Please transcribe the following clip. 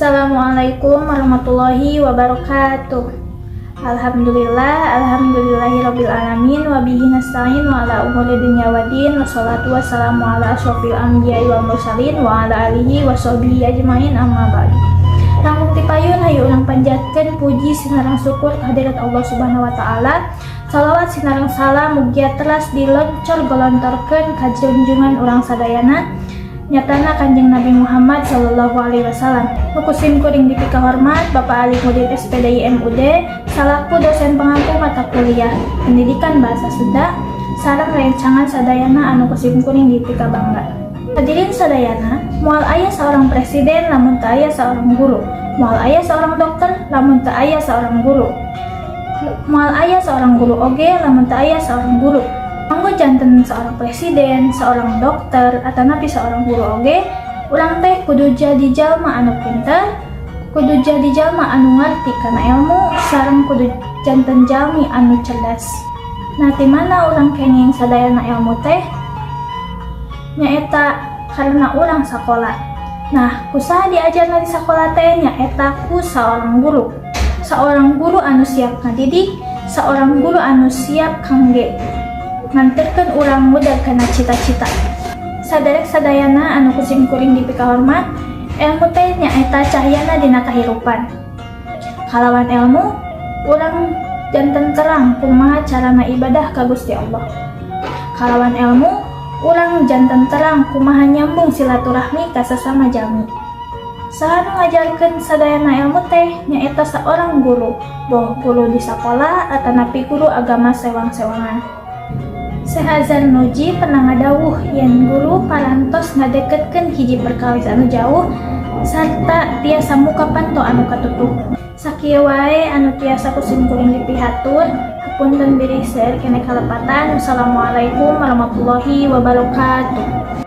Assalamualaikum warahmatullahi wabarakatuh. Alhamdulillahirabbil alamin wa bihi nasta'in wa ala umuri dunya waddin wassalatu wassalamu ala asyrofil anbiya'i wal mursalin wa ala alihi washabihi ajmain amma ba'du. Langkung tipayun hayu ulang panjatkeun puji sinareng syukur kehadirat Allah Subhanahu wa taala. Salawat sinareng salam mugia teras diloncor golontorkeun ka junjungan urang sadayana nyatana Kanjeng Nabi Muhammad sallallahu alaihi wasallam. Nukusim kuring dipika hormat Bapak Ali Mudir SPDI MUD salaku dosen pengampu mata kuliah Pendidikan Bahasa Sunda sareng rencangan sadayana anu kusim kuring dipika bangga. Hadirin sadayana, moal aya seorang presiden lamun teu aya seorang guru, moal aya seorang dokter lamun teu aya seorang guru, moal aya seorang guru oge lamun teu aya seorang guru. Manggo janten seorang presiden, seorang dokter, atanapi seorang guru oge, urang teh kudu jadi jalma anu pinter, kudu jadi jalma anu ngarti kana ilmu, sareng kudu janten jalmi anu cerdas. Nah, di mana urang kenging sadayana ilmu teh? Nyaeta karena urang sakola. Nah, kusaha diajarna di sakola teh nyaeta ku seorang guru. Seorang guru anu siap ngadidik, seorang guru anu siap kangge nganterkeun urang muda kana cita-cita. Saderek sadayana anu kusim kuring dipika hormat, ilmu teh nyaeta cahyana dina kahirupan. Kalawan ilmu, urang janten terang kumaha carana ibadah ka Gusti Allah. Kalawan ilmu, urang janten terang kumaha nyambung silaturahmi ka sesama jalmi. Saha nu ngajarkeun sadayana ilmu teh nyaeta seorang guru, boh guru di sakola atanapi guru agama sewang-sewangan. Syekh Azhar Nuji pernah ngadawuh yen guru parantos ngadeketkeun hiji perkawis anu jauh sarta tiasa muka panto anu katutup. Sakieu wae anu tiasa kusim kuring dipihatur. Hapunten biri seueur keneh kalepatan. Wassalamualaikum warahmatullahi wabarakatuh.